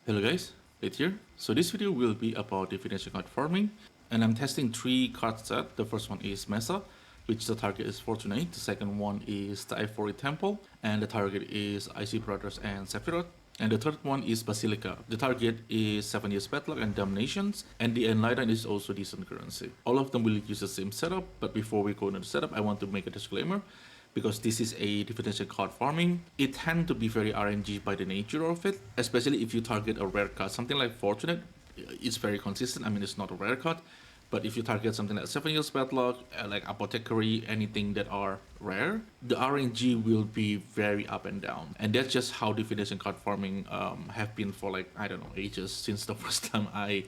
Hello guys, Late here. So this video will be about divination card farming, and I'm testing three card sets. The first one is Mesa, which the target is Fortunate. The second one is the Ivory Temple, and the target is Icy Brothers and Sephiroth. And the third one is Basilica. The target is 7 years Padlock and Dominations, and the Enlighten is also decent currency. All of them will use the same setup, but before we go into the setup, I want to make a disclaimer. Because this is a divination card farming, it tends to be very RNG by the nature of it, especially if you target a rare card. Something like Fortunate, it's very consistent. I mean, it's not a rare card, but if you target something like 7 years Padlock, like Apothecary, anything that are rare, the RNG will be very up and down. And that's just how divination card farming have been for like, I don't know, ages, since the first time I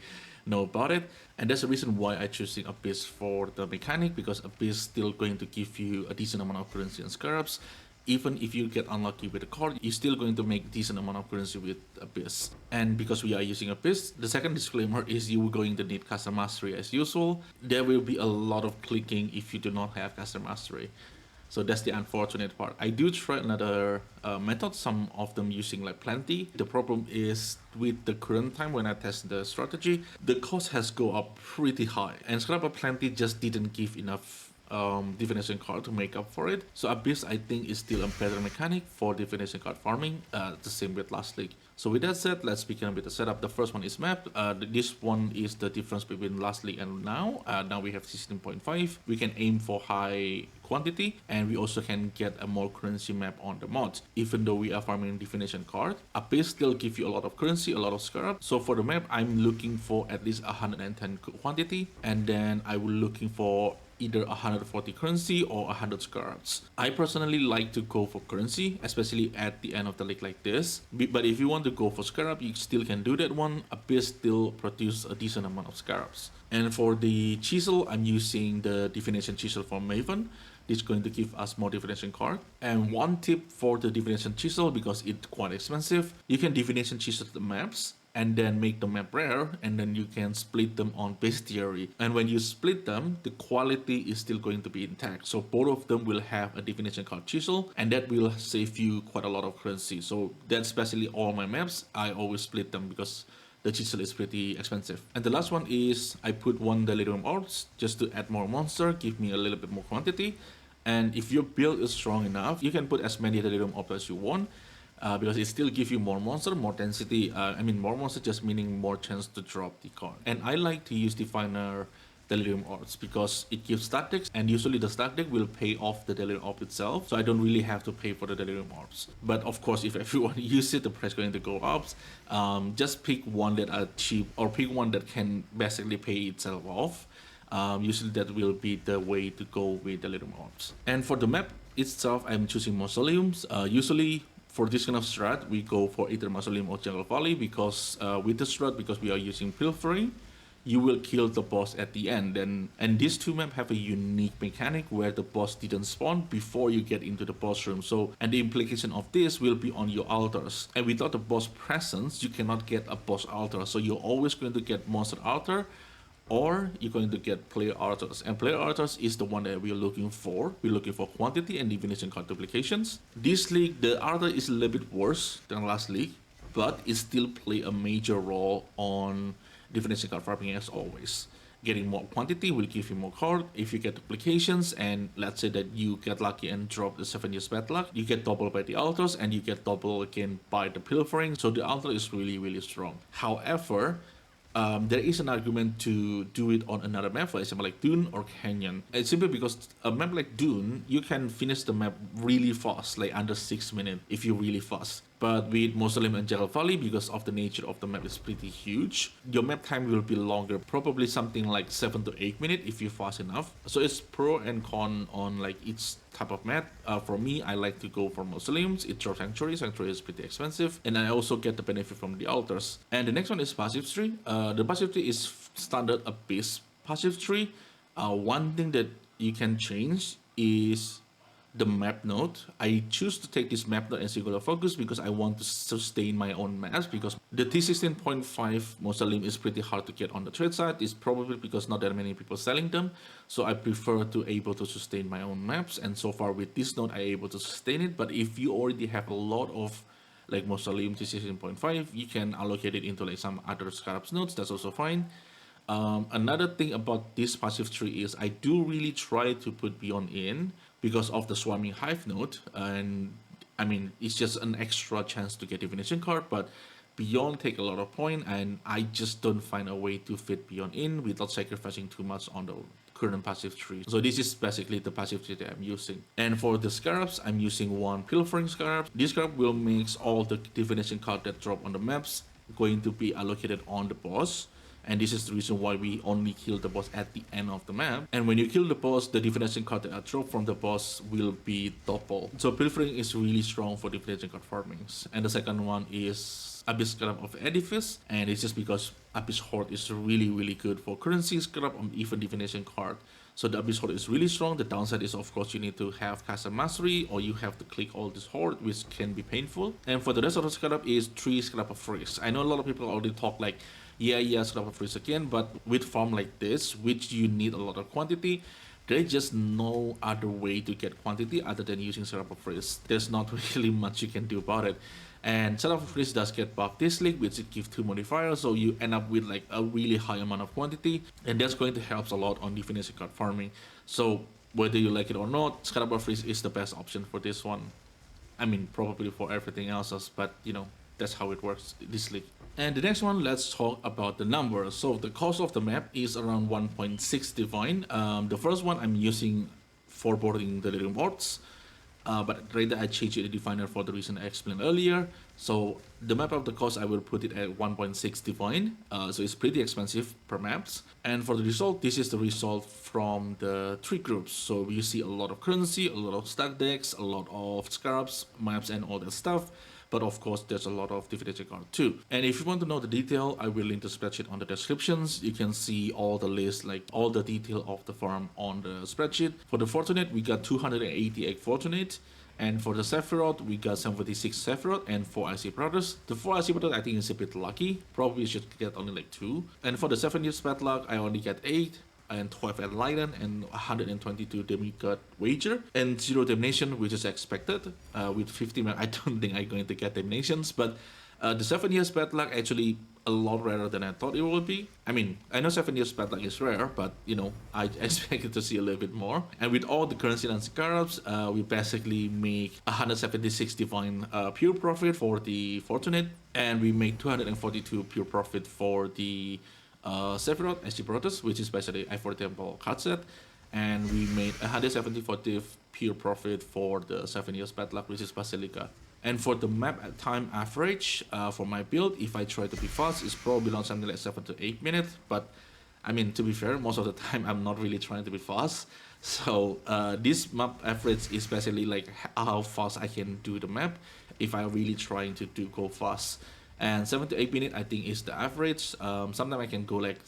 know about it. And that's the reason why I choosing Abyss for the mechanic, because Abyss still going to give you a decent amount of currency and scarabs. Even if you get unlucky with the card, you're still going to make decent amount of currency with Abyss. And because we are using Abyss, the second disclaimer is you are going to need Caster Mastery as usual. There will be a lot of clicking if you do not have Caster Mastery. So that's the unfortunate part. I do try another method, some of them using like Plenty. The problem is with the current time when I test the strategy, the cost has go up pretty high. And Scrapper Plenty just didn't give enough divination card to make up for it. So Abyss I think is still a better mechanic for divination card farming, the same with last league. So with that said, let's begin with the setup. The first one is map. This one is the difference between last league and now. Now we have 16.5. We can aim for high quantity, and we also can get a more currency map on the mods. Even though we are farming divination card, Abyss still give you a lot of currency, a lot of scarab. So for the map, I'm looking for at least 110 quantity, and then I will looking for either 140 currency or 100 scarabs. I personally like to go for currency, especially at the end of the league like this. But if you want to go for scarab, you still can do that one. Abyss still produce a decent amount of scarabs. And for the chisel, I'm using the divination chisel from Maven. This is going to give us more divination card. And one tip for the divination chisel, because it's quite expensive, you can divination chisel the maps and then make the map rare, and then you can split them on bestiary. And when you split them, the quality is still going to be intact. So both of them will have a divination card chisel, and that will save you quite a lot of currency. So that's especially all my maps, I always split them because the chisel is pretty expensive. And the last one is I put one delirium orbs just to add more monster, give me a little bit more quantity. And if your build is strong enough, you can put as many delirium orbs as you want. Because it still gives you more monster, more density. I mean, more monster just meaning more chance to drop the card. And I like to use Diviner Delirium Orbs because it gives stat decks, and usually the stat deck will pay off the Delirium Orb itself, so I don't really have to pay for the Delirium Orbs. But of course, if everyone uses it, the price is going to go up. Just pick one that are cheap, or pick one that can basically pay itself off. Usually that will be the way to go with the Delirium Orbs. And for the map itself, I'm choosing Mausoleums. Usually for this kind of strat, we go for either Mausoleum or Jungle Valley, because with the strat, because we are using Pilfering, you will kill the boss at the end. And these two maps have a unique mechanic where the boss didn't spawn before you get into the boss room. So, and the implication of this will be on your altars. And without the boss presence, you cannot get a boss altar. So you're always going to get monster altar, or you're going to get player altars. And player altars is the one that we're looking for. We're looking for quantity and divination card duplications. This league, the altar is a little bit worse than last league, but it still play a major role on divination card farming as always. Getting more quantity will give you more card. If you get duplications, and let's say that you get lucky and drop the 7 years bad luck, you get double by the altars, and you get double again by the pilfering. So the altar is really, really strong. However, there is an argument to do it on another map, for example like Dune or Canyon. It's simply because a map like Dune, you can finish the map really fast, like under 6 minutes if you're really fast. But with Mausoleum and Jungle Valley, because of the nature of the map is pretty huge, your map time will be longer, probably something like 7 to 8 minutes if you're fast enough. So it's pro and con on like each type of map. For me, I like to go for Mausoleums. It drops Sanctuary. Sanctuary is pretty expensive, and I also get the benefit from the altars. And the next one is passive tree. The passive tree is standard Abyss passive tree. One thing that you can change is the map node. I choose to take this map node and singular focus because I want to sustain my own maps, because the T16.5 Mausoleum is pretty hard to get on the trade side. It's probably because not that many people selling them, so I prefer to able to sustain my own maps, and so far with this node I able to sustain it. But if you already have a lot of like Mausoleum T16.5, you can allocate it into like some other Scarabs nodes. That's also fine. Another thing about this passive tree is I do really try to put Beyond in because of the Swarming Hive node, and I mean it's just an extra chance to get Divination card, but Beyond take a lot of point, and I just don't find a way to fit Beyond in without sacrificing too much on the current passive tree. So this is basically the passive tree that I'm using. And for the Scarabs, I'm using one Pilfering Scarab. This Scarab will make all the Divination card that drop on the maps going to be allocated on the boss. And this is the reason why we only kill the boss at the end of the map. And when you kill the boss, the Divination card that are dropped from the boss will be double. So Pilfering is really strong for Divination card farmings. And the second one is Abyss Scarab of Edifice, and it's just because Abyss Horde is really good for currency Scarab or even Divination card. So the Abyss Horde is really strong. The downside is, of course, you need to have Castle Mastery, or you have to click all this Horde, which can be painful. And for the rest of the Scarab is 3 Scarab of Freeze. I know a lot of people already talk like, yeah, Scarab of Freeze again, but with farm like this, which you need a lot of quantity, there's just no other way to get quantity other than using Scarab of Freeze. There's not really much you can do about it. And Scarab of Freeze does get buff this league, which it gives 2 modifiers, so you end up with like a really high amount of quantity, and that's going to help a lot on Divination card farming. So whether you like it or not, Scarab of Freeze is the best option for this one. I mean, probably for everything else, but you know, that's how it works this league. And the next one, let's talk about the numbers. So the cost of the map is around 1.6 divine. The first one I'm using for boarding the Delirium Boards. But later I changed the definer for the reason I explained earlier. So the map of the cost, I will put it at 1.6 divine. So it's pretty expensive per maps. And for the result, this is the result from the 3 groups. So you see a lot of currency, a lot of stack decks, a lot of scarabs, maps, and all that stuff. But of course, there's a lot of Divination card too. And if you want to know the detail, I will link the spreadsheet on the descriptions. You can see all the list, like all the detail of the farm on the spreadsheet. For the Fortunate, we got 288 Fortunate. And for the Sephiroth, we got 76 Sephiroth and 4 IC Brothers. The 4 IC Brothers, I think, is a bit lucky. Probably should get only like 2. And for the 7 years bad luck, I only get 8. And 12 Enlighten and 122 Demigod Wager and 0 Divination, which is expected. With 50 man, I don't think I'm going to get Divinations, but the 7 years bad luck actually a lot rarer than I thought it would be. I mean, I know 7 years bad luck is rare, but you know, I expected to see a little bit more. And with all the currency and scarabs, we basically make 176 divine pure profit for the Fortunate, and we make 242 pure profit for the Sephiroth SG Protoss, which is basically I4 Temple card set, and we made 174 pure profit for the 7 years bad luck, which is Basilica. And for the map time average for my build, if I try to be fast, it's probably around something like 7 to 8 minutes. But I mean, to be fair, most of the time I'm not really trying to be fast. So this map average is basically like how fast I can do the map if I'm really trying to go fast. And 7 to 8 minutes, I think, is the average. Sometimes I can go like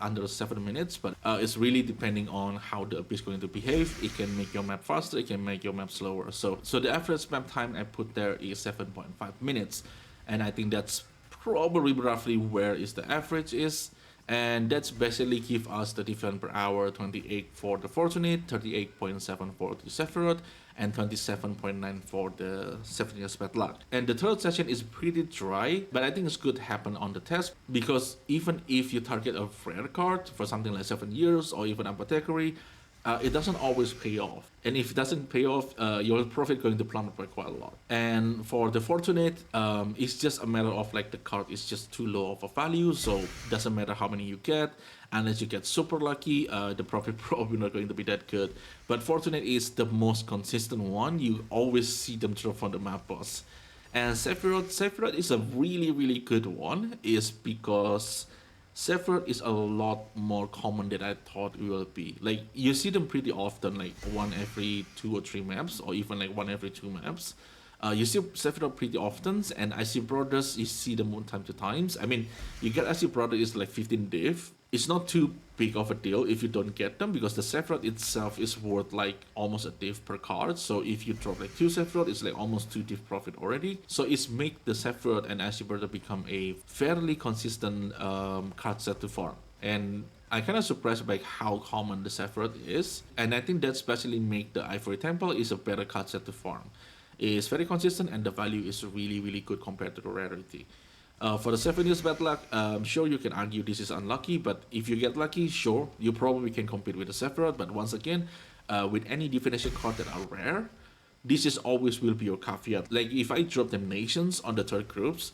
under 7 minutes, but it's really depending on how the abyss is going to behave. It can make your map faster, it can make your map slower. So the average map time I put there is 7.5 minutes, and I think that's probably roughly where is the average is. And that's basically give us the difference per hour: 28 for the Fortunate, 38.7 for the Sephiroth, and 27.9 for the 7 years bad luck. And the third session is pretty dry, but I think it's good to happen on the test, because even if you target a rare card for something like 7 years or even Apothecary, it doesn't always pay off. And if it doesn't pay off, your profit going to plummet by quite a lot. And for the Fortunate, it's just a matter of like the card is just too low of a value, so it doesn't matter how many you get. Unless you get super lucky, the profit probably not going to be that good. But Fortunate is the most consistent one. You always see them drop from the map boss. And Sephiroth is a really good one, is because Sephiroth is a lot more common than I thought it will be. Like, you see them pretty often, like one every 2 or 3 maps, or even like one every 2 maps. You see Sephiroth pretty often, and IC Brothers, you see them one time to times. I mean, you get IC Brothers is like 15 div. It's not too big of a deal if you don't get them, because the Sephiroth itself is worth like almost a div per card. So if you drop like 2 Sephiroth, it's like almost 2 div profit already. So it's make the Sephiroth and IC Brothers become a fairly consistent card set to farm. And I'm kind of surprised by how common the Sephiroth is. And I think that especially make the Ivory Temple is a better card set to farm. is very consistent and the value is really good compared to the rarity. For the 7 years bad luck, sure you can argue this is unlucky, but if you get lucky, sure, you probably can compete with the Sephiroth. But once again, with any divination card that are rare, this is always will be your caveat. Like if I drop Nations on the third groups,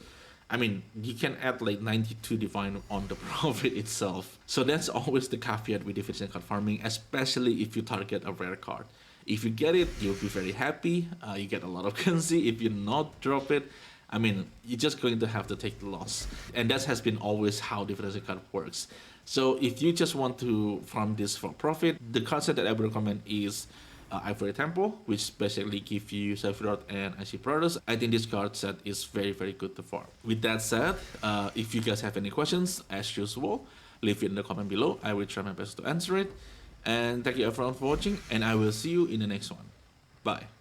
I mean, you can add like 92 divine on the profit itself. So that's always the caveat with divination card farming, especially if you target a rare card. If you get it, you'll be very happy. You get a lot of currency. If you not drop it, I mean, you're just going to have to take the loss. And that has been always how divination card works. So if you just want to farm this for profit, the card set that I would recommend is Ivory Temple, which basically gives you Sephiroth and IC Brothers. I think this card set is very good to farm. With that said, if you guys have any questions, as usual, leave it in the comment below. I will try my best to answer it. And thank you everyone for watching, and I will see you in the next one. Bye.